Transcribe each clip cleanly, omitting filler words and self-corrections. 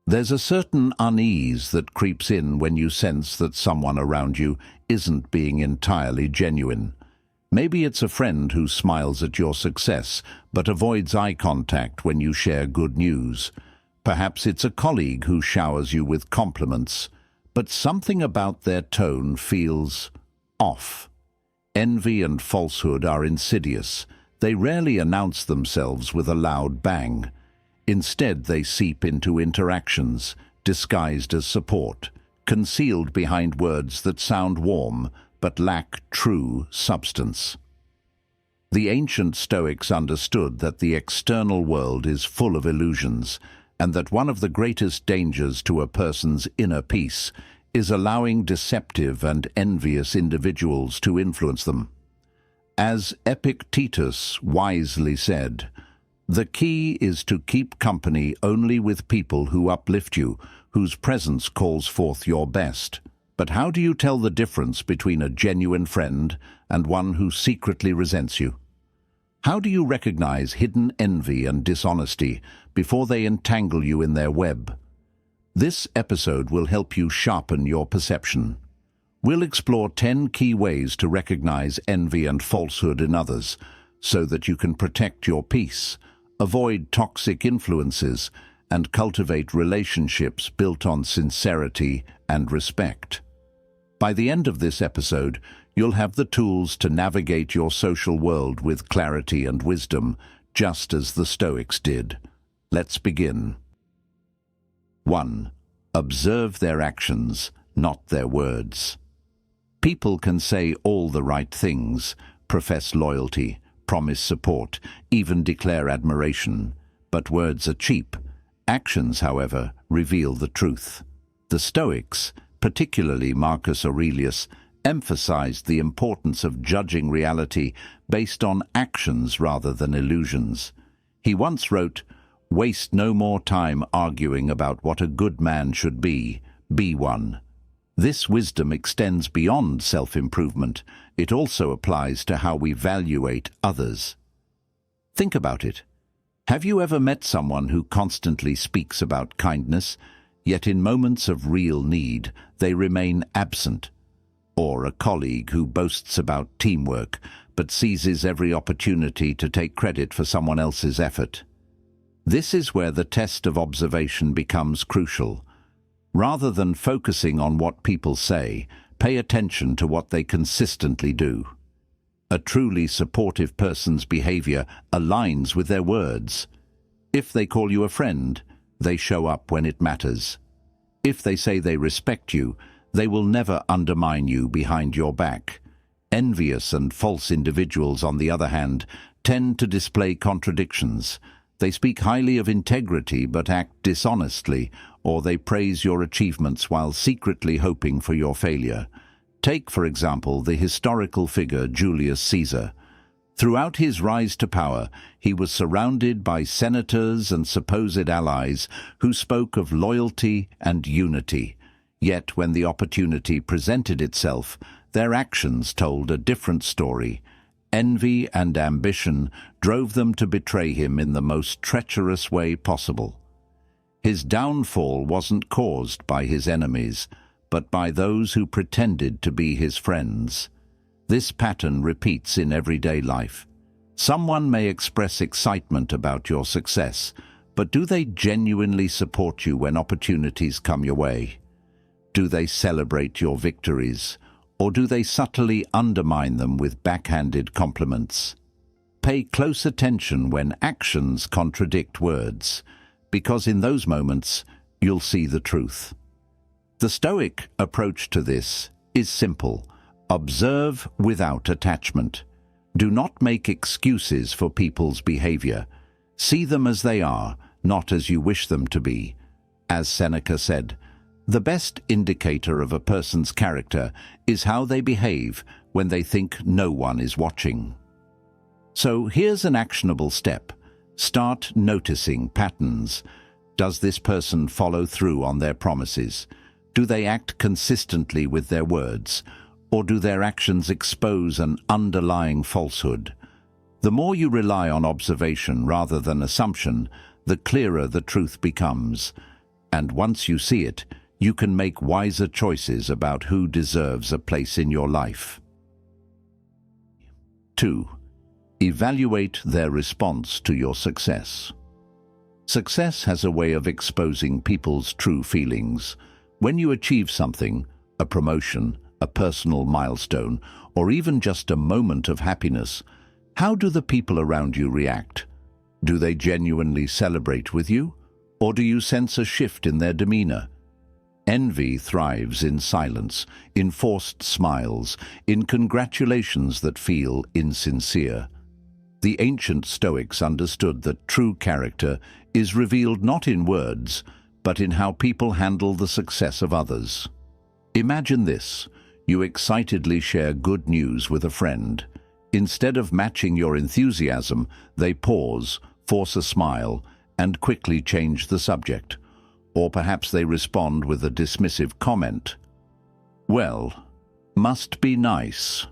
There's a certain unease that creeps in when you sense that someone around you isn't being entirely genuine. Maybe it's a friend who smiles at your success but avoids eye contact when you share good news. Perhaps it's a colleague who showers you with compliments, but something about their tone feels off. Envy and falsehood are insidious. They rarely announce themselves with a loud bang. Instead, they seep into interactions, disguised as support, concealed behind words that sound warm but lack true substance. The ancient Stoics understood that the external world is full of illusions, and that one of the greatest dangers to a person's inner peace is allowing deceptive and envious individuals to influence them. As Epictetus wisely said, "The key is to keep company only with people who uplift you, whose presence calls forth your best." But how do you tell the difference between a genuine friend and one who secretly resents you? How do you recognize hidden envy and dishonesty before they entangle you in their web? This episode will help you sharpen your perception. We'll explore 10 key ways to recognize envy and falsehood in others, so that you can protect your peace, avoid toxic influences, and cultivate relationships built on sincerity and respect. By the end of this episode, you'll have the tools to navigate your social world with clarity and wisdom, just as the Stoics did. Let's begin. 1. Observe their actions, not their words. People can say all the right things, profess loyalty, promise support, even declare admiration, but words are cheap. Actions, however, reveal the truth. The Stoics, particularly Marcus Aurelius, emphasized the importance of judging reality based on actions rather than illusions. He once wrote, "Waste no more time arguing about what a good man should be one." This wisdom extends beyond self-improvement. It also applies to how we evaluate others. Think about it. Have you ever met someone who constantly speaks about kindness, yet in moments of real need, they remain absent? Or a colleague who boasts about teamwork, but seizes every opportunity to take credit for someone else's effort? This is where the test of observation becomes crucial. Rather than focusing on what people say, pay attention to what they consistently do. A truly supportive person's behavior aligns with their words. If they call you a friend, they show up when it matters. If they say they respect you, they will never undermine you behind your back. Envious and false individuals, on the other hand, tend to display contradictions. They speak highly of integrity but act dishonestly, or they praise your achievements while secretly hoping for your failure. Take, for example, the historical figure Julius Caesar. Throughout his rise to power, he was surrounded by senators and supposed allies who spoke of loyalty and unity. Yet when the opportunity presented itself, their actions told a different story. Envy and ambition drove them to betray him in the most treacherous way possible. His downfall wasn't caused by his enemies, but by those who pretended to be his friends. This pattern repeats in everyday life. Someone may express excitement about your success, but do they genuinely support you when opportunities come your way? Do they celebrate your victories, or do they subtly undermine them with backhanded compliments? Pay close attention when actions contradict words, because in those moments you'll see the truth. The Stoic approach to this is simple. Observe without attachment. Do not make excuses for people's behavior. See them as they are, not as you wish them to be. As Seneca said, the best indicator of a person's character is how they behave when they think no one is watching. So here's an actionable step. Start noticing patterns. Does this person follow through on their promises? Do they act consistently with their words? Or do their actions expose an underlying falsehood? The more you rely on observation rather than assumption, the clearer the truth becomes. And once you see it, you can make wiser choices about who deserves a place in your life. 2. Evaluate their response to your success. Success has a way of exposing people's true feelings. When you achieve something, a promotion, a personal milestone, or even just a moment of happiness, how do the people around you react? Do they genuinely celebrate with you, or do you sense a shift in their demeanor? Envy thrives in silence, in forced smiles, in congratulations that feel insincere. The ancient Stoics understood that true character is revealed not in words, but in how people handle the success of others. Imagine this: you excitedly share good news with a friend. Instead of matching your enthusiasm, they pause, force a smile, and quickly change the subject. Or perhaps they respond with a dismissive comment. Well, must be nice.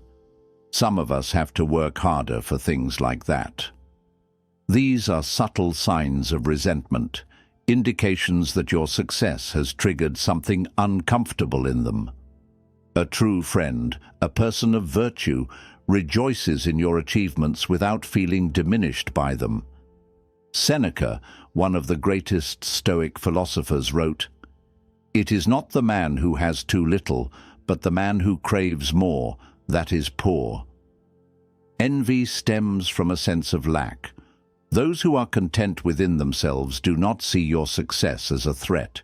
Some of us have to work harder for things like that. These are subtle signs of resentment, indications that your success has triggered something uncomfortable in them. A true friend, a person of virtue, rejoices in your achievements without feeling diminished by them. Seneca, one of the greatest Stoic philosophers, wrote, "It is not the man who has too little, but the man who craves more, that is poor." Envy stems from a sense of lack. Those who are content within themselves do not see your success as a threat.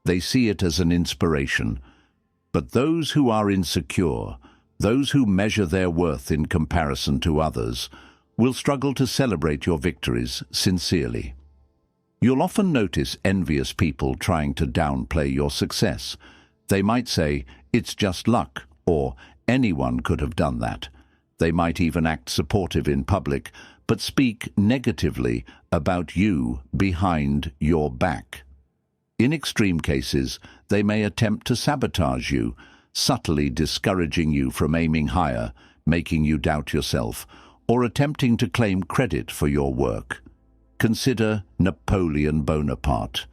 They see it as an inspiration. But those who are insecure, those who measure their worth in comparison to others, will struggle to celebrate your victories sincerely. You'll often notice envious people trying to downplay your success. They might say, "It's just luck," or "Anyone could have done that." They might even act supportive in public, but speak negatively about you behind your back. In extreme cases, they may attempt to sabotage you, subtly discouraging you from aiming higher, making you doubt yourself, or attempting to claim credit for your work. Consider Napoleon Bonaparte,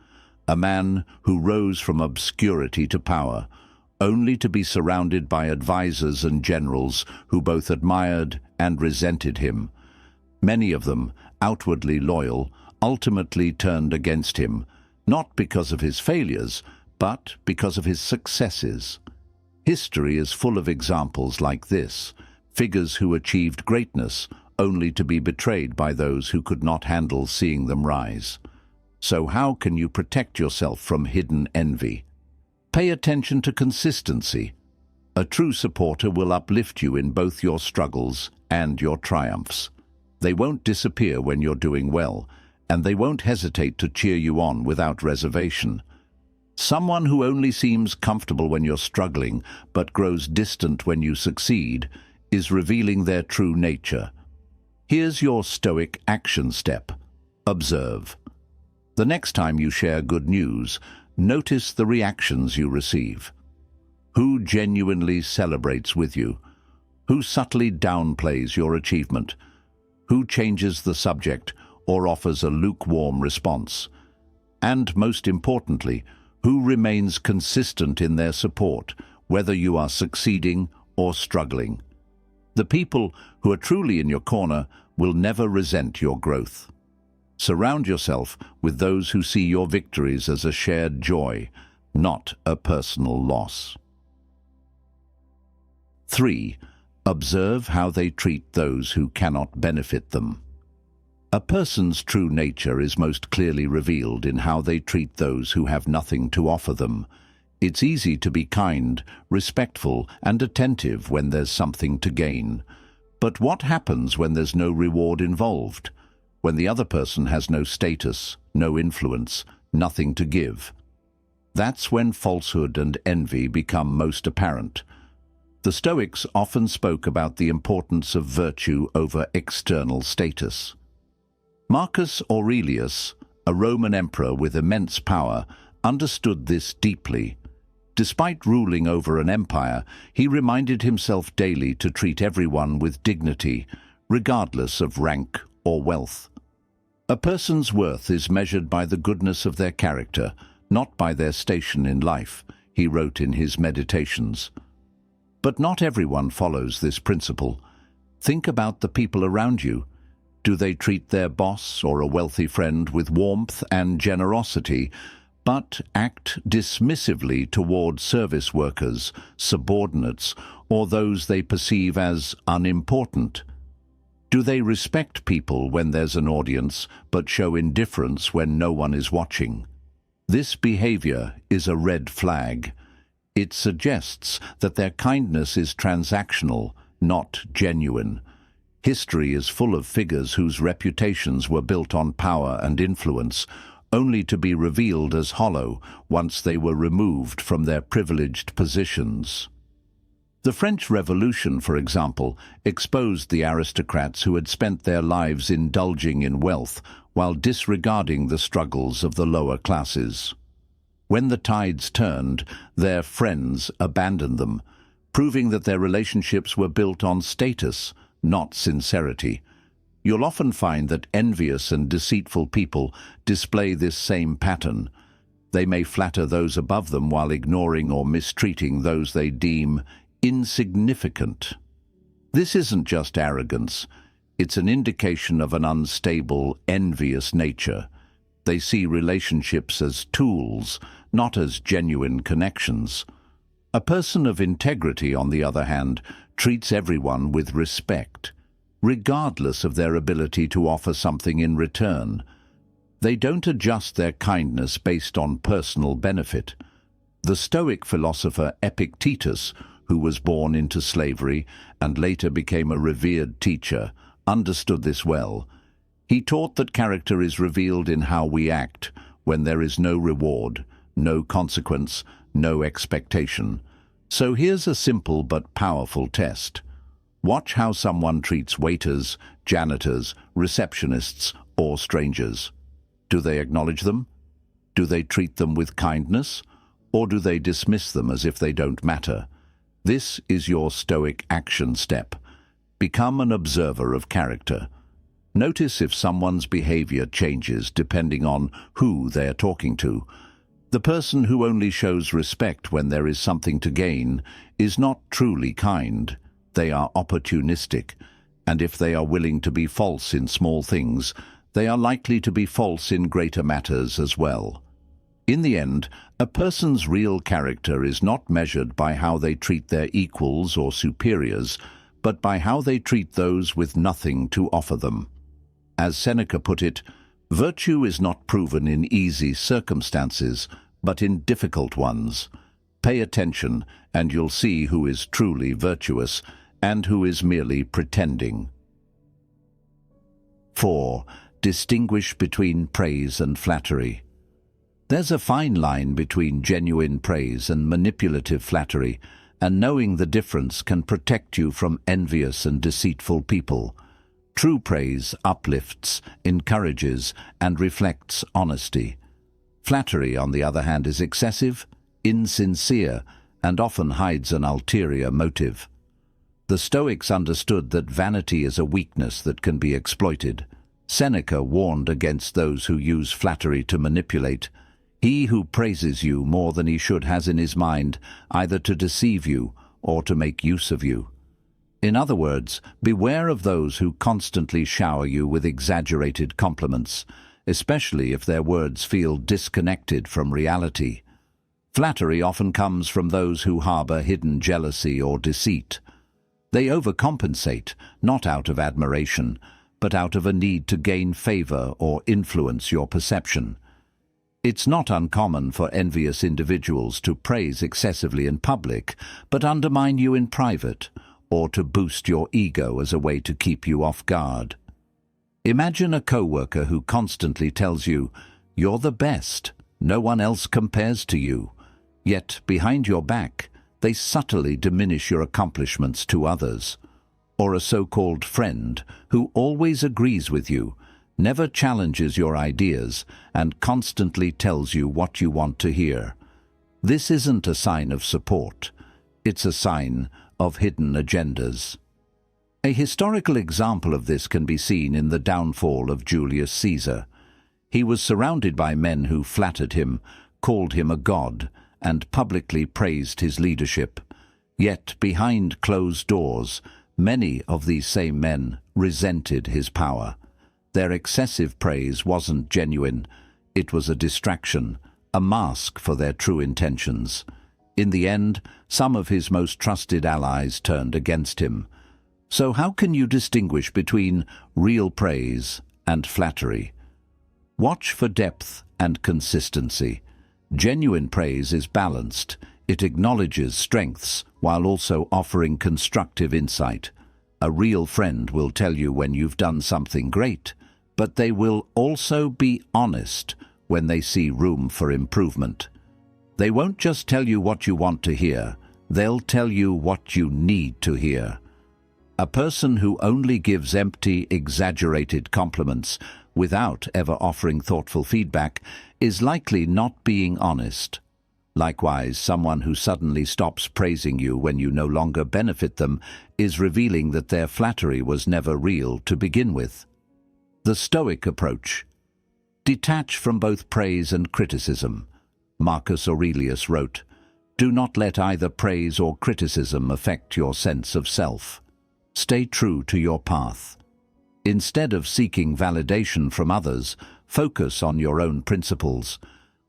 a man who rose from obscurity to power, only to be surrounded by advisors and generals who both admired and resented him. Many of them, outwardly loyal, ultimately turned against him, not because of his failures, but because of his successes. History is full of examples like this, figures who achieved greatness only to be betrayed by those who could not handle seeing them rise. So how can you protect yourself from hidden envy? Pay attention to consistency. A true supporter will uplift you in both your struggles and your triumphs. They won't disappear when you're doing well, and they won't hesitate to cheer you on without reservation. Someone who only seems comfortable when you're struggling, but grows distant when you succeed, is revealing their true nature. Here's your Stoic action step. Observe. The next time you share good news, notice the reactions you receive. Who genuinely celebrates with you? Who subtly downplays your achievement? Who changes the subject or offers a lukewarm response? And most importantly, who remains consistent in their support, whether you are succeeding or struggling? The people who are truly in your corner will never resent your growth. Surround yourself with those who see your victories as a shared joy, not a personal loss. 3. Observe how they treat those who cannot benefit them. A person's true nature is most clearly revealed in how they treat those who have nothing to offer them. It's easy to be kind, respectful, and attentive when there's something to gain. But what happens when there's no reward involved? When the other person has no status, no influence, nothing to give? That's when falsehood and envy become most apparent. The Stoics often spoke about the importance of virtue over external status. Marcus Aurelius, a Roman emperor with immense power, understood this deeply. Despite ruling over an empire, he reminded himself daily to treat everyone with dignity, regardless of rank or wealth. A person's worth is measured by the goodness of their character, not by their station in life, he wrote in his Meditations. But not everyone follows this principle. Think about the people around you. Do they treat their boss or a wealthy friend with warmth and generosity, but act dismissively toward service workers, subordinates, or those they perceive as unimportant? Do they respect people when there's an audience, but show indifference when no one is watching? This behavior is a red flag. It suggests that their kindness is transactional, not genuine. History is full of figures whose reputations were built on power and influence, only to be revealed as hollow once they were removed from their privileged positions. The French Revolution, for example, exposed the aristocrats who had spent their lives indulging in wealth while disregarding the struggles of the lower classes. When the tides turned, their friends abandoned them, proving that their relationships were built on status, not sincerity. You'll often find that envious and deceitful people display this same pattern. They may flatter those above them while ignoring or mistreating those they deem insignificant. This isn't just arrogance. It's an indication of an unstable, envious nature. They see relationships as tools, not as genuine connections. A person of integrity, on the other hand, treats everyone with respect, regardless of their ability to offer something in return. They don't adjust their kindness based on personal benefit. The Stoic philosopher Epictetus, who was born into slavery and later became a revered teacher, understood this well. He taught that character is revealed in how we act when there is no reward, no consequence, no expectation. So here's a simple but powerful test. Watch how someone treats waiters, janitors, receptionists, or strangers. Do they acknowledge them? Do they treat them with kindness? Or do they dismiss them as if they don't matter? This is your Stoic action step. Become an observer of character. Notice if someone's behavior changes depending on who they are talking to. The person who only shows respect when there is something to gain is not truly kind. They are opportunistic, and if they are willing to be false in small things, they are likely to be false in greater matters as well. In the end, a person's real character is not measured by how they treat their equals or superiors, but by how they treat those with nothing to offer them. As Seneca put it, virtue is not proven in easy circumstances, but in difficult ones. Pay attention, and you'll see who is truly virtuous and who is merely pretending. 4. Distinguish between praise and flattery. There's a fine line between genuine praise and manipulative flattery, and knowing the difference can protect you from envious and deceitful people. True praise uplifts, encourages, and reflects honesty. Flattery, on the other hand, is excessive, insincere, and often hides an ulterior motive. The Stoics understood that vanity is a weakness that can be exploited. Seneca warned against those who use flattery to manipulate. He who praises you more than he should has in his mind either to deceive you or to make use of you. In other words, beware of those who constantly shower you with exaggerated compliments, especially if their words feel disconnected from reality. Flattery often comes from those who harbor hidden jealousy or deceit. They overcompensate, not out of admiration, but out of a need to gain favor or influence your perception. It's not uncommon for envious individuals to praise excessively in public, but undermine you in private, or to boost your ego as a way to keep you off guard. Imagine a coworker who constantly tells you, "You're the best, no one else compares to you," yet behind your back, they subtly diminish your accomplishments to others. Or a so-called friend who always agrees with you, never challenges your ideas, and constantly tells you what you want to hear. This isn't a sign of support. It's a sign of hidden agendas. A historical example of this can be seen in the downfall of Julius Caesar. He was surrounded by men who flattered him, called him a god, and publicly praised his leadership. Yet behind closed doors, many of these same men resented his power. Their excessive praise wasn't genuine. It was a distraction, a mask for their true intentions. In the end, some of his most trusted allies turned against him. So how can you distinguish between real praise and flattery? Watch for depth and consistency. Genuine praise is balanced. It acknowledges strengths while also offering constructive insight. A real friend will tell you when you've done something great, but they will also be honest when they see room for improvement. They won't just tell you what you want to hear, they'll tell you what you need to hear. A person who only gives empty, exaggerated compliments without ever offering thoughtful feedback is likely not being honest. Likewise, someone who suddenly stops praising you when you no longer benefit them is revealing that their flattery was never real to begin with. The Stoic approach. Detach from both praise and criticism. Marcus Aurelius wrote, "Do not let either praise or criticism affect your sense of self. Stay true to your path. Instead of seeking validation from others, focus on your own principles.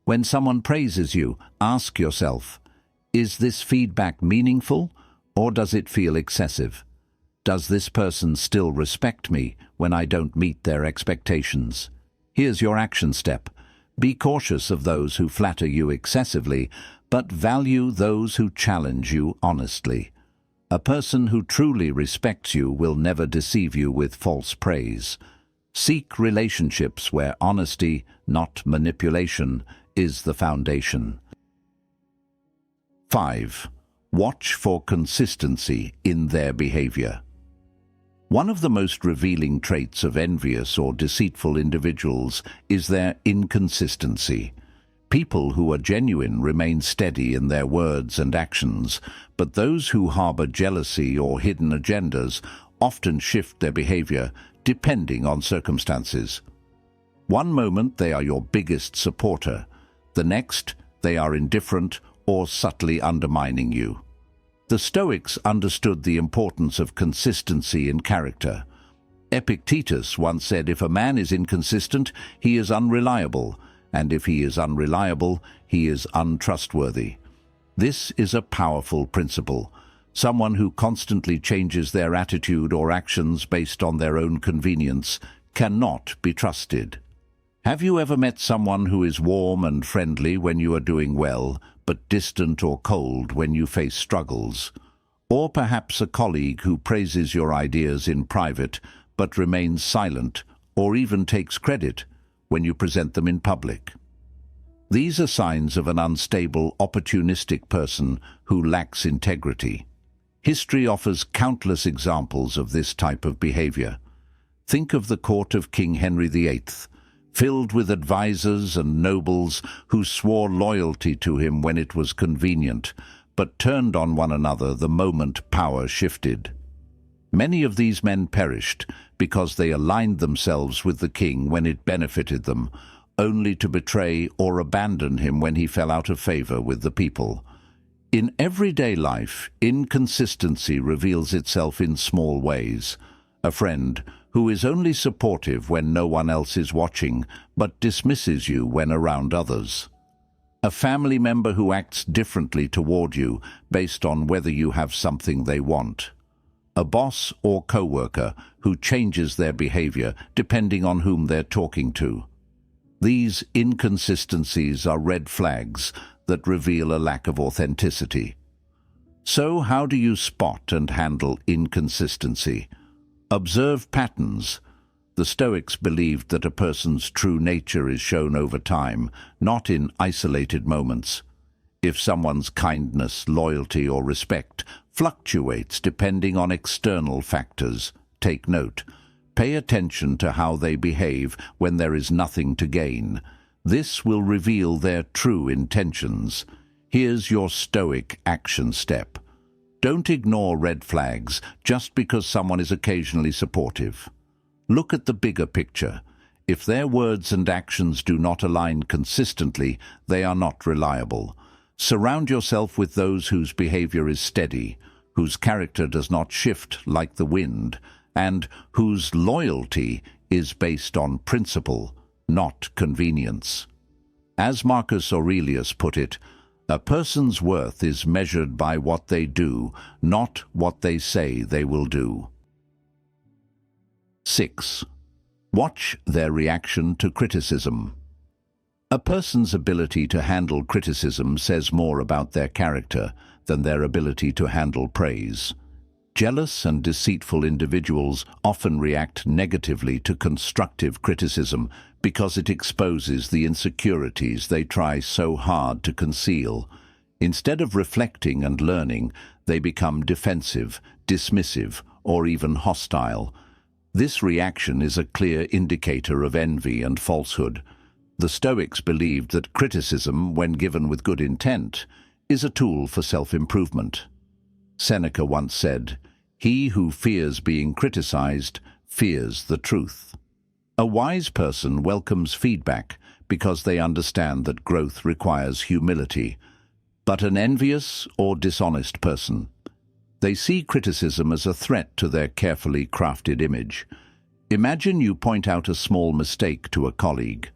When someone praises you, ask yourself, is this feedback meaningful or does it feel excessive? Does this person still respect me when I don't meet their expectations?" Here's your action step. Be cautious of those who flatter you excessively, but value those who challenge you honestly. A person who truly respects you will never deceive you with false praise. Seek relationships where honesty, not manipulation, is the foundation. 5. Watch for consistency in their behavior. One of the most revealing traits of envious or deceitful individuals is their inconsistency. People who are genuine remain steady in their words and actions, but those who harbor jealousy or hidden agendas often shift their behavior depending on circumstances. One moment they are your biggest supporter, the next they are indifferent or subtly undermining you. The Stoics understood the importance of consistency in character. Epictetus once said, "If a man is inconsistent, he is unreliable, and if he is unreliable, he is untrustworthy." This is a powerful principle. Someone who constantly changes their attitude or actions based on their own convenience cannot be trusted. Have you ever met someone who is warm and friendly when you are doing well, but distant or cold when you face struggles? Or perhaps a colleague who praises your ideas in private, but remains silent or even takes credit when you present them in public? These are signs of an unstable, opportunistic person who lacks integrity. History offers countless examples of this type of behavior. Think of the court of King Henry VIII, filled with advisors and nobles who swore loyalty to him when it was convenient, but turned on one another the moment power shifted. Many of these men perished because they aligned themselves with the king when it benefited them, only to betray or abandon him when he fell out of favor with the people. In everyday life, inconsistency reveals itself in small ways. A friend who is only supportive when no one else is watching, but dismisses you when around others. A family member who acts differently toward you based on whether you have something they want. A boss or co-worker who changes their behavior depending on whom they're talking to. These inconsistencies are red flags that reveal a lack of authenticity. So how do you spot and handle inconsistency? Observe patterns. The Stoics believed that a person's true nature is shown over time, not in isolated moments. If someone's kindness, loyalty, or respect fluctuates depending on external factors, take note. Pay attention to how they behave when there is nothing to gain. This will reveal their true intentions. Here's your Stoic action step. Don't ignore red flags just because someone is occasionally supportive. Look at the bigger picture. If their words and actions do not align consistently, they are not reliable. Surround yourself with those whose behavior is steady, whose character does not shift like the wind, and whose loyalty is based on principle, not convenience. As Marcus Aurelius put it, a person's worth is measured by what they do, not what they say they will do. 6. Watch their reaction to criticism. A person's ability to handle criticism says more about their character than their ability to handle praise. Jealous and deceitful individuals often react negatively to constructive criticism because it exposes the insecurities they try so hard to conceal. Instead of reflecting and learning, they become defensive, dismissive, or even hostile. This reaction is a clear indicator of envy and falsehood. The Stoics believed that criticism, when given with good intent, is a tool for self-improvement. Seneca once said, "He who fears being criticized fears the truth." A wise person welcomes feedback because they understand that growth requires humility. But an envious or dishonest person, they see criticism as a threat to their carefully crafted image. Imagine you point out a small mistake to a colleague.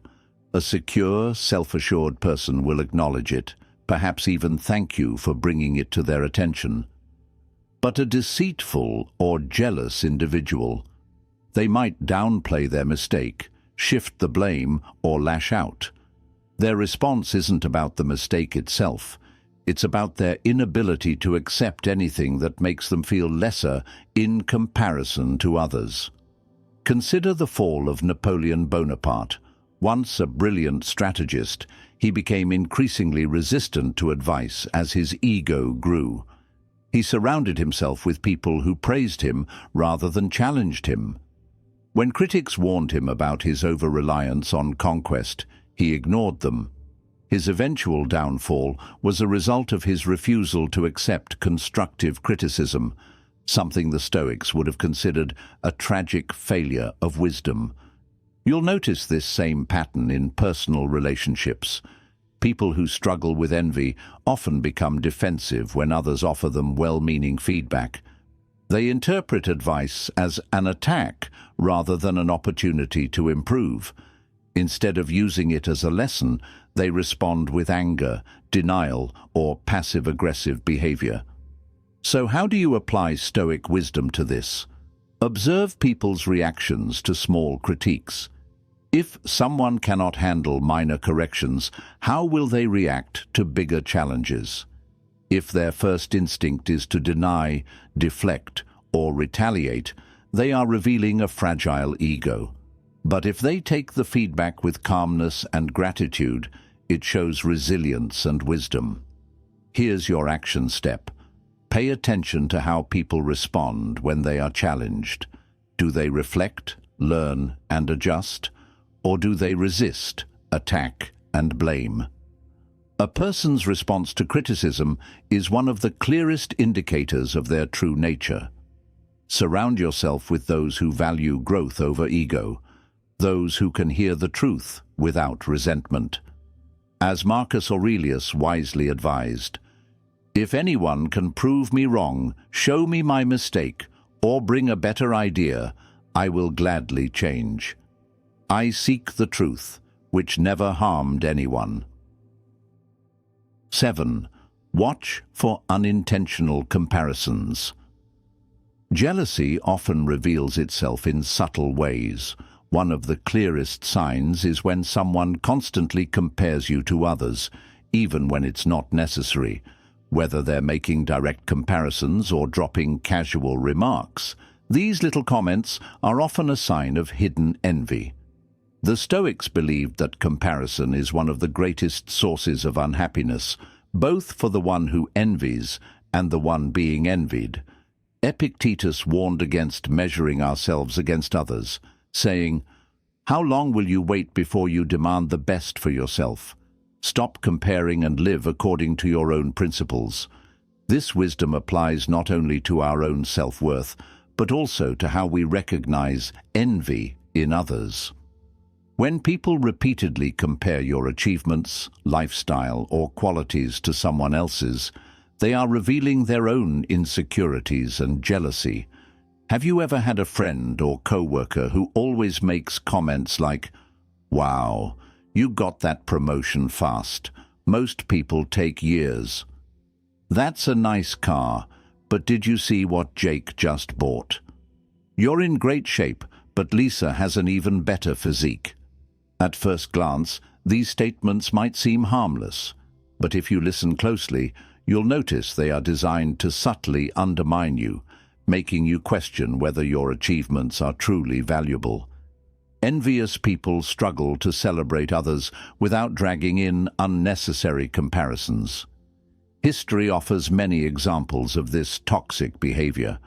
A secure, self-assured person will acknowledge it, perhaps even thank you for bringing it to their attention. But a deceitful or jealous individual, they might downplay their mistake, shift the blame, or lash out. Their response isn't about the mistake itself. It's about their inability to accept anything that makes them feel lesser in comparison to others. Consider the fall of Napoleon Bonaparte. Once a brilliant strategist, he became increasingly resistant to advice as his ego grew. He surrounded himself with people who praised him rather than challenged him. When critics warned him about his over-reliance on conquest, he ignored them. His eventual downfall was a result of his refusal to accept constructive criticism, something the Stoics would have considered a tragic failure of wisdom. You'll notice this same pattern in personal relationships. People who struggle with envy often become defensive when others offer them well-meaning feedback. They interpret advice as an attack rather than an opportunity to improve. Instead of using it as a lesson, they respond with anger, denial, or passive-aggressive behavior. So how do you apply Stoic wisdom to this? Observe people's reactions to small critiques. If someone cannot handle minor corrections, how will they react to bigger challenges? If their first instinct is to deny, deflect, or retaliate, they are revealing a fragile ego. But if they take the feedback with calmness and gratitude, it shows resilience and wisdom. Here's your action step. Pay attention to how people respond when they are challenged. Do they reflect, learn, and adjust? Or do they resist, attack, and blame? A person's response to criticism is one of the clearest indicators of their true nature. Surround yourself with those who value growth over ego, those who can hear the truth without resentment. As Marcus Aurelius wisely advised, "If anyone can prove me wrong, show me my mistake, or bring a better idea, I will gladly change. I seek the truth, which never harmed anyone." 7. Watch for unintentional comparisons. Jealousy often reveals itself in subtle ways. One of the clearest signs is when someone constantly compares you to others, even when it's not necessary. Whether they're making direct comparisons or dropping casual remarks, these little comments are often a sign of hidden envy. The Stoics believed that comparison is one of the greatest sources of unhappiness, both for the one who envies and the one being envied. Epictetus warned against measuring ourselves against others, saying, "How long will you wait before you demand the best for yourself? Stop comparing and live according to your own principles." This wisdom applies not only to our own self-worth, but also to how we recognize envy in others. When people repeatedly compare your achievements, lifestyle, or qualities to someone else's, they are revealing their own insecurities and jealousy. Have you ever had a friend or coworker who always makes comments like, "Wow, you got that promotion fast. Most people take years. That's a nice car, but did you see what Jake just bought? You're in great shape, but Lisa has an even better physique." At first glance, these statements might seem harmless, but if you listen closely, you'll notice they are designed to subtly undermine you, making you question whether your achievements are truly valuable. Envious people struggle to celebrate others without dragging in unnecessary comparisons. History offers many examples of this toxic behavior.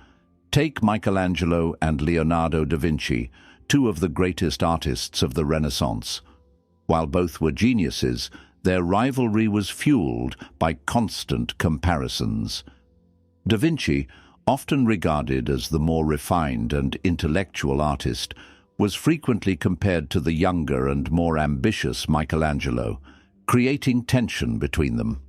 Take Michelangelo and Leonardo da Vinci, two of the greatest artists of the Renaissance. While both were geniuses, their rivalry was fueled by constant comparisons. Da Vinci, often regarded as the more refined and intellectual artist, was frequently compared to the younger and more ambitious Michelangelo, creating tension between them.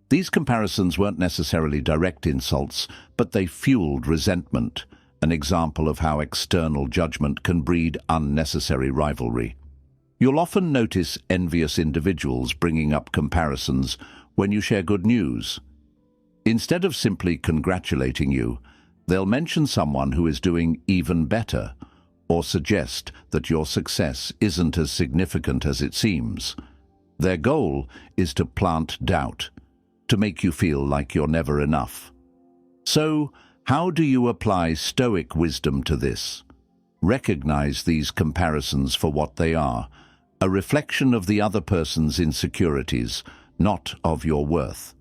These comparisons weren't necessarily direct insults, but they fueled resentment, an example of how external judgment can breed unnecessary rivalry. You'll often notice envious individuals bringing up comparisons when you share good news. Instead of simply congratulating you, they'll mention someone who is doing even better, or suggest that your success isn't as significant as it seems. Their goal is to plant doubt, to make you feel like you're never enough. So, how do you apply Stoic wisdom to this? Recognize these comparisons for what they are, a reflection of the other person's insecurities, not of your worth.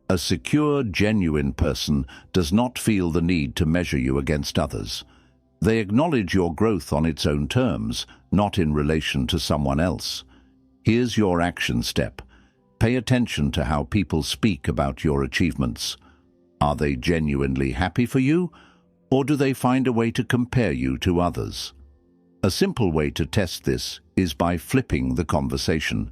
A secure, genuine person does not feel the need to measure you against others. They acknowledge your growth on its own terms, not in relation to someone else. Here's your action step. Pay attention to how people speak about your achievements. Are they genuinely happy for you, or do they find a way to compare you to others? A simple way to test this is by flipping the conversation.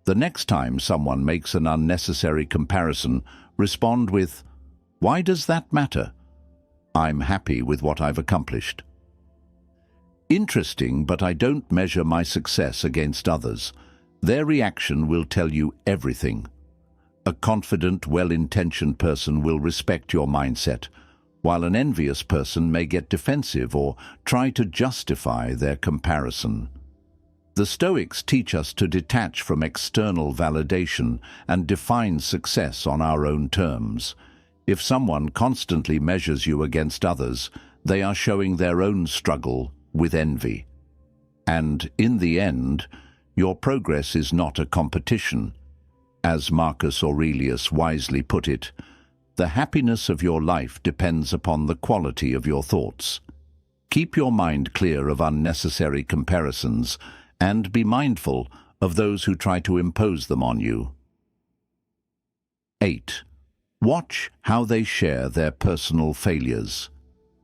The next time someone makes an unnecessary comparison, respond with, "Why does that matter? I'm happy with what I've accomplished." Interesting, but I don't measure my success against others. Their reaction will tell you everything. A confident, well-intentioned person will respect your mindset, while an envious person may get defensive or try to justify their comparison. The Stoics teach us to detach from external validation and define success on our own terms. If someone constantly measures you against others, they are showing their own struggle with envy. And in the end, your progress is not a competition. As Marcus Aurelius wisely put it, the happiness of your life depends upon the quality of your thoughts. Keep your mind clear of unnecessary comparisons and be mindful of those who try to impose them on you. 8. Watch how they share their personal failures.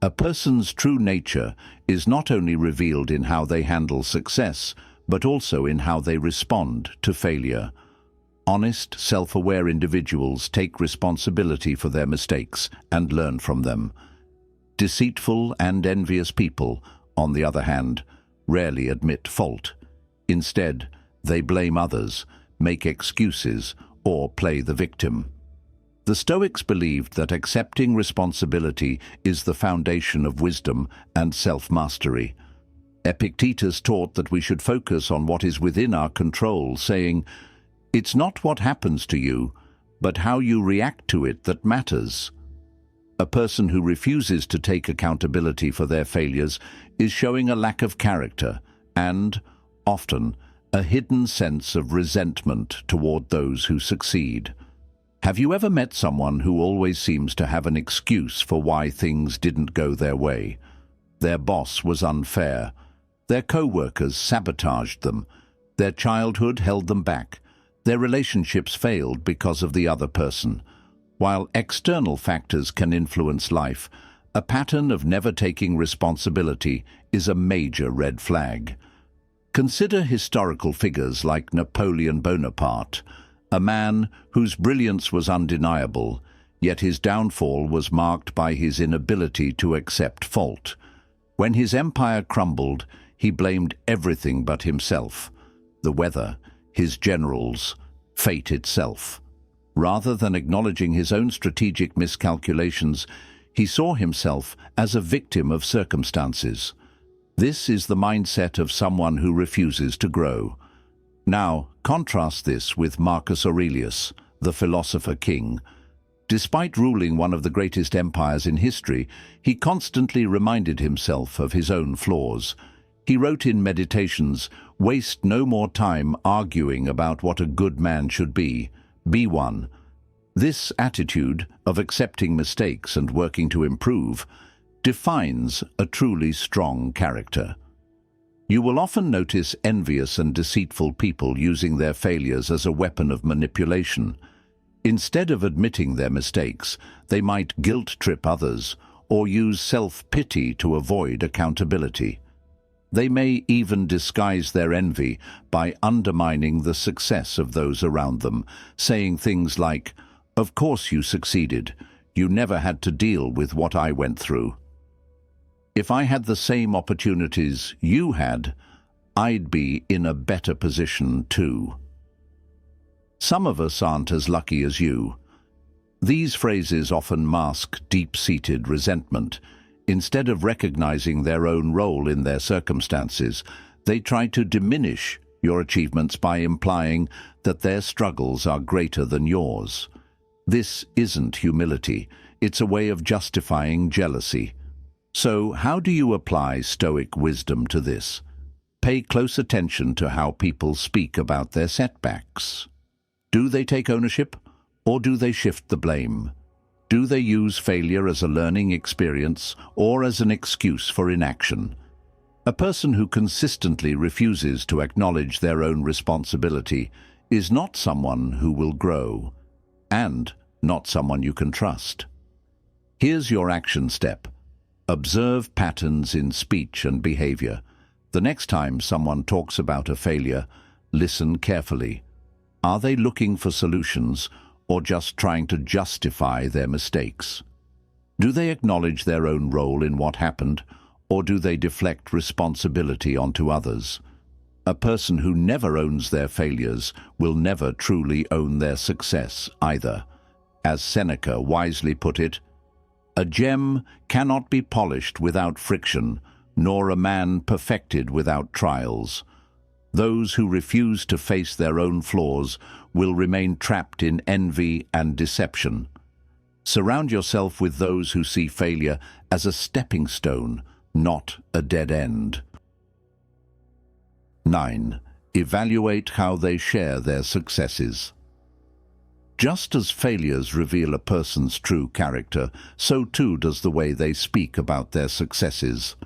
A person's true nature is not only revealed in how they handle success, but also in how they respond to failure. Honest, self-aware individuals take responsibility for their mistakes and learn from them. Deceitful and envious people, on the other hand, rarely admit fault. Instead, they blame others, make excuses, or play the victim. The Stoics believed that accepting responsibility is the foundation of wisdom and self-mastery. Epictetus taught that we should focus on what is within our control, saying, "It's not what happens to you, but how you react to it that matters." A person who refuses to take accountability for their failures is showing a lack of character and, often, a hidden sense of resentment toward those who succeed. Have you ever met someone who always seems to have an excuse for why things didn't go their way? Their boss was unfair. Their co-workers sabotaged them. Their childhood held them back. Their relationships failed because of the other person. While external factors can influence life, a pattern of never taking responsibility is a major red flag. Consider historical figures like Napoleon Bonaparte, a man whose brilliance was undeniable, yet his downfall was marked by his inability to accept fault. When his empire crumbled, he blamed everything but himself: the weather, his generals, fate itself. Rather than acknowledging his own strategic miscalculations, he saw himself as a victim of circumstances. This is the mindset of someone who refuses to grow. Now, contrast this with Marcus Aurelius, the philosopher king. Despite ruling one of the greatest empires in history, he constantly reminded himself of his own flaws. He wrote in Meditations, "Waste no more time arguing about what a good man should be. Be one." This attitude of accepting mistakes and working to improve defines a truly strong character. You will often notice envious and deceitful people using their failures as a weapon of manipulation. Instead of admitting their mistakes, they might guilt-trip others or use self-pity to avoid accountability. They may even disguise their envy by undermining the success of those around them, saying things like, "Of course you succeeded. You never had to deal with what I went through. If I had the same opportunities you had, I'd be in a better position too. Some of us aren't as lucky as you." These phrases often mask deep-seated resentment. Instead of recognizing their own role in their circumstances, they try to diminish your achievements by implying that their struggles are greater than yours. This isn't humility, it's a way of justifying jealousy. So, how do you apply Stoic wisdom to this? Pay close attention to how people speak about their setbacks. Do they take ownership, or do they shift the blame? Do they use failure as a learning experience or as an excuse for inaction? A person who consistently refuses to acknowledge their own responsibility is not someone who will grow, and not someone you can trust. Here's your action step. Observe patterns in speech and behavior. The next time someone talks about a failure, listen carefully. Are they looking for solutions or just trying to justify their mistakes? Do they acknowledge their own role in what happened, or do they deflect responsibility onto others? A person who never owns their failures will never truly own their success either. As Seneca wisely put it, "A gem cannot be polished without friction, nor a man perfected without trials." Those who refuse to face their own flaws will remain trapped in envy and deception. Surround yourself with those who see failure as a stepping stone, not a dead end. 9. Evaluate how they share their successes. Just as failures reveal a person's true character, so too does the way they speak about their successes.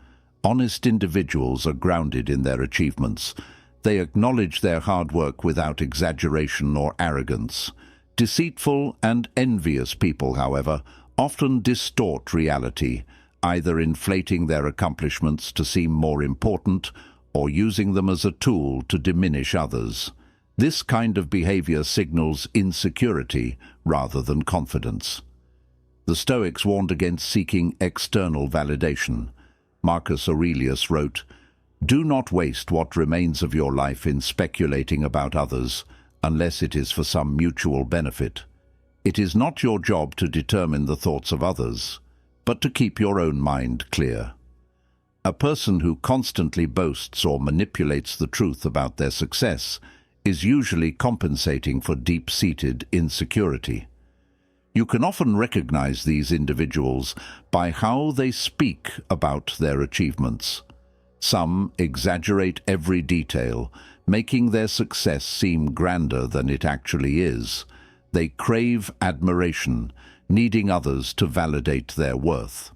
Honest individuals are grounded in their achievements. They acknowledge their hard work without exaggeration or arrogance. Deceitful and envious people, however, often distort reality, either inflating their accomplishments to seem more important or using them as a tool to diminish others. This kind of behavior signals insecurity rather than confidence. The Stoics warned against seeking external validation. Marcus Aurelius wrote, "Do not waste what remains of your life in speculating about others, unless it is for some mutual benefit. It is not your job to determine the thoughts of others, but to keep your own mind clear." A person who constantly boasts or manipulates the truth about their success is usually compensating for deep-seated insecurity. You can often recognize these individuals by how they speak about their achievements. Some exaggerate every detail, making their success seem grander than it actually is. They crave admiration, needing others to validate their worth.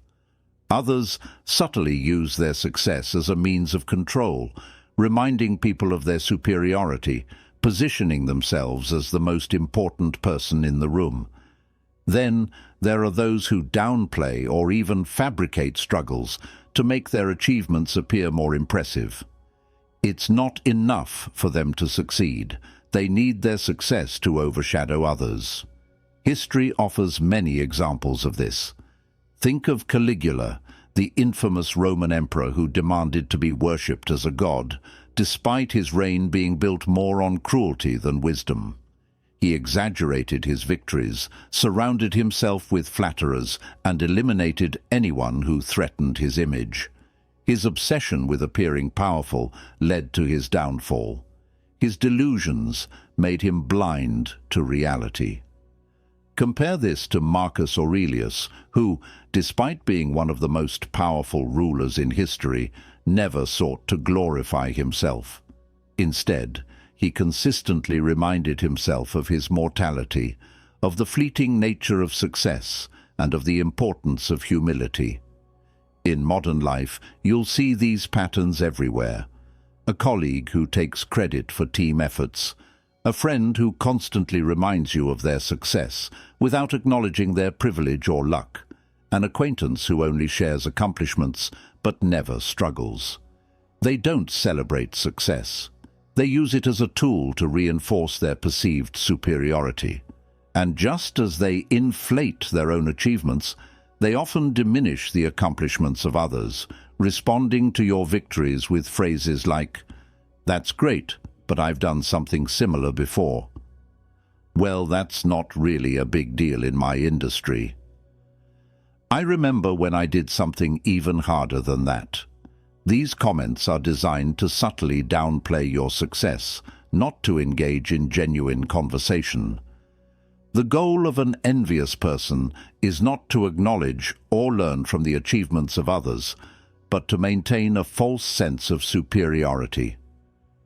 Others subtly use their success as a means of control, reminding people of their superiority, positioning themselves as the most important person in the room. Then there are those who downplay or even fabricate struggles to make their achievements appear more impressive. It's not enough for them to succeed. They need their success to overshadow others. History offers many examples of this. Think of Caligula, the infamous Roman emperor who demanded to be worshipped as a god, despite his reign being built more on cruelty than wisdom. He exaggerated his victories, surrounded himself with flatterers, and eliminated anyone who threatened his image. His obsession with appearing powerful led to his downfall. His delusions made him blind to reality. Compare this to Marcus Aurelius, who, despite being one of the most powerful rulers in history, never sought to glorify himself. Instead, he consistently reminded himself of his mortality, of the fleeting nature of success, and of the importance of humility. In modern life, you'll see these patterns everywhere. A colleague who takes credit for team efforts, a friend who constantly reminds you of their success without acknowledging their privilege or luck, an acquaintance who only shares accomplishments but never struggles. They don't celebrate success. They use it as a tool to reinforce their perceived superiority. And just as they inflate their own achievements, they often diminish the accomplishments of others, responding to your victories with phrases like, "That's great, but I've done something similar before." Well, that's not really a big deal in my industry. I remember when I did something even harder than that. These comments are designed to subtly downplay your success, not to engage in genuine conversation. The goal of an envious person is not to acknowledge or learn from the achievements of others, but to maintain a false sense of superiority.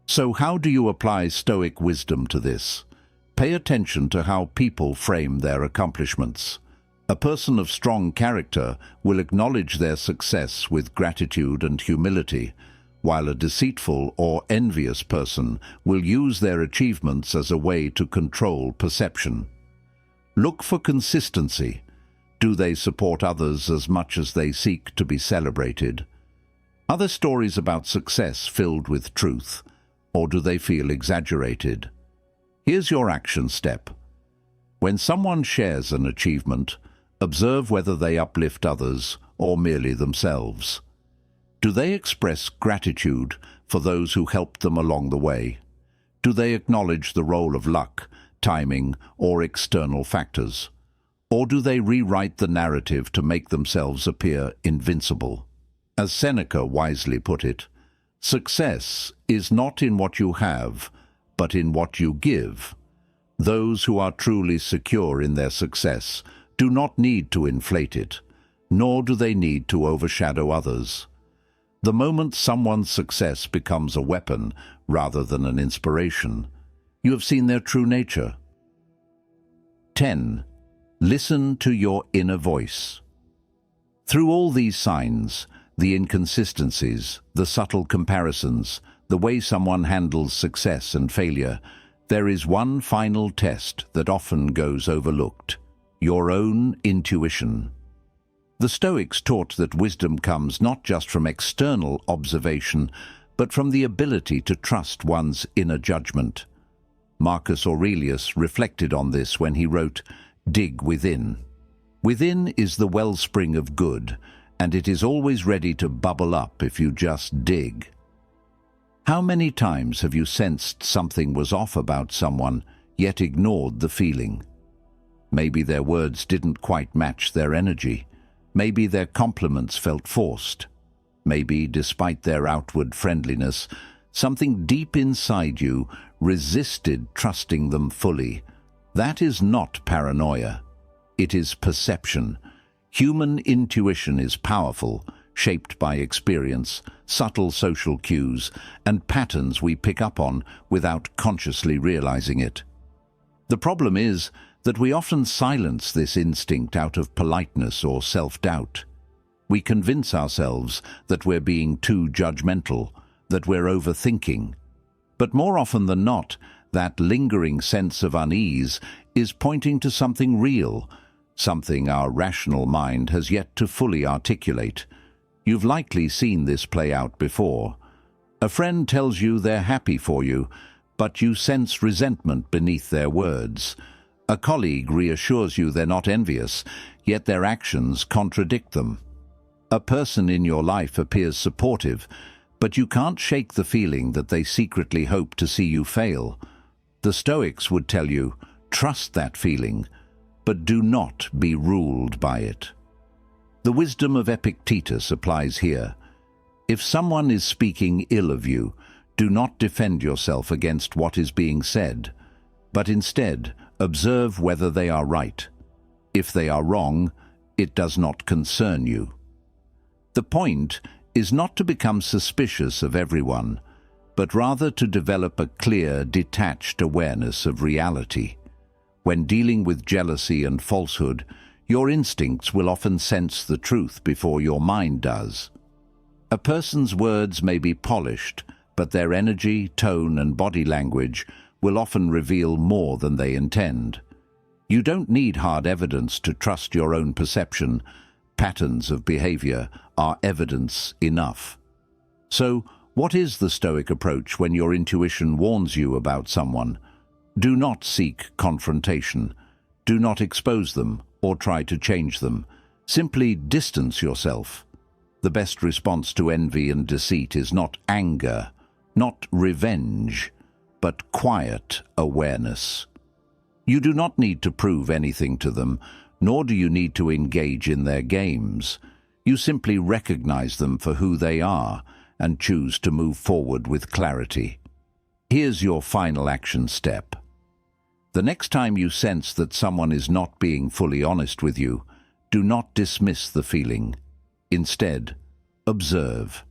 So how do you apply Stoic wisdom to this? Pay attention to how people frame their accomplishments. A person of strong character will acknowledge their success with gratitude and humility, while a deceitful or envious person will use their achievements as a way to control perception. Look for consistency. Do they support others as much as they seek to be celebrated? Are there stories about success filled with truth, or do they feel exaggerated? Here's your action step. When someone shares an achievement, observe whether they uplift others or merely themselves. Do they express gratitude for those who helped them along the way? Do they acknowledge the role of luck, timing, or external factors? Or do they rewrite the narrative to make themselves appear invincible? As Seneca wisely put it, success is not in what you have, but in what you give. Those who are truly secure in their success do not need to inflate it, nor do they need to overshadow others. The moment someone's success becomes a weapon rather than an inspiration, you have seen their true nature. 10. Listen to your inner voice. Through all these signs, the inconsistencies, the subtle comparisons, the way someone handles success and failure, there is one final test that often goes overlooked: your own intuition. The Stoics taught that wisdom comes not just from external observation, but from the ability to trust one's inner judgment. Marcus Aurelius reflected on this when he wrote, "Dig within." Within is the wellspring of good, and it is always ready to bubble up if you just dig. How many times have you sensed something was off about someone, yet ignored the feeling? Maybe their words didn't quite match their energy. Maybe their compliments felt forced. Maybe, despite their outward friendliness, something deep inside you resisted trusting them fully. That is not paranoia. It is perception. Human intuition is powerful, shaped by experience, subtle social cues, and patterns we pick up on without consciously realizing it. The problem is that we often silence this instinct out of politeness or self-doubt. We convince ourselves that we're being too judgmental, that we're overthinking. But more often than not, that lingering sense of unease is pointing to something real, something our rational mind has yet to fully articulate. You've likely seen this play out before. A friend tells you they're happy for you, but you sense resentment beneath their words. A colleague reassures you they're not envious, yet their actions contradict them. A person in your life appears supportive, but you can't shake the feeling that they secretly hope to see you fail. The Stoics would tell you, trust that feeling, but do not be ruled by it. The wisdom of Epictetus applies here. If someone is speaking ill of you, do not defend yourself against what is being said, but instead observe whether they are right. If they are wrong, it does not concern you. The point is not to become suspicious of everyone, but rather to develop a clear, detached awareness of reality. When dealing with jealousy and falsehood, your instincts will often sense the truth before your mind does. A person's words may be polished, but their energy, tone, and body language will often reveal more than they intend. You don't need hard evidence to trust your own perception. Patterns of behavior are evidence enough. So, what is the Stoic approach when your intuition warns you about someone? Do not seek confrontation. Do not expose them or try to change them. Simply distance yourself. The best response to envy and deceit is not anger, not revenge, but quiet awareness. You do not need to prove anything to them, nor do you need to engage in their games. You simply recognize them for who they are and choose to move forward with clarity. Here's your final action step. The next time you sense that someone is not being fully honest with you, do not dismiss the feeling. Instead, observe.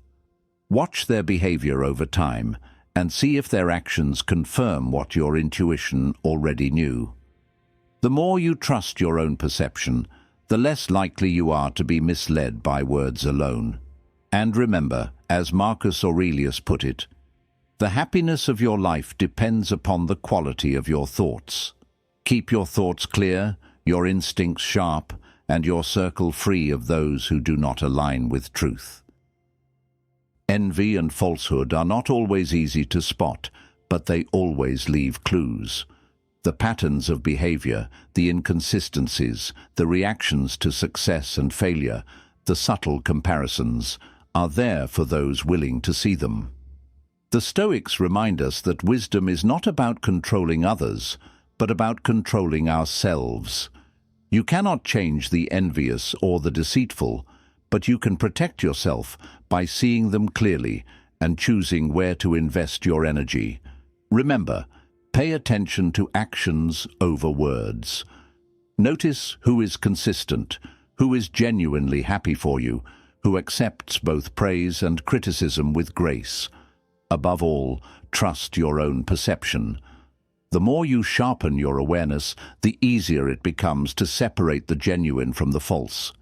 Watch their behavior over time and see if their actions confirm what your intuition already knew. The more you trust your own perception, the less likely you are to be misled by words alone. And remember, as Marcus Aurelius put it, the happiness of your life depends upon the quality of your thoughts. Keep your thoughts clear, your instincts sharp, and your circle free of those who do not align with truth. Envy and falsehood are not always easy to spot, but they always leave clues. The patterns of behavior, the inconsistencies, the reactions to success and failure, the subtle comparisons, are there for those willing to see them. The Stoics remind us that wisdom is not about controlling others, but about controlling ourselves. You cannot change the envious or the deceitful, but you can protect yourself by seeing them clearly and choosing where to invest your energy. Remember, pay attention to actions over words. Notice who is consistent, who is genuinely happy for you, who accepts both praise and criticism with grace. Above all, trust your own perception. The more you sharpen your awareness, the easier it becomes to separate the genuine from the false.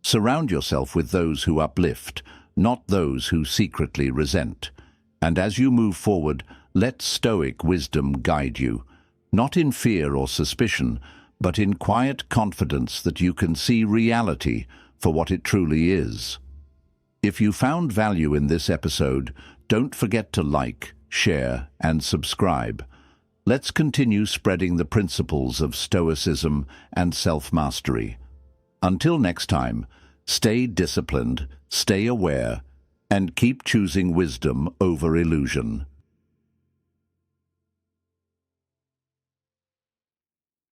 Surround yourself with those who uplift, not those who secretly resent. And as you move forward, let Stoic wisdom guide you, not in fear or suspicion, but in quiet confidence that you can see reality for what it truly is. If you found value in this episode, don't forget to like, share, and subscribe. Let's continue spreading the principles of Stoicism and self-mastery. Until next time, stay disciplined, stay aware, and keep choosing wisdom over illusion.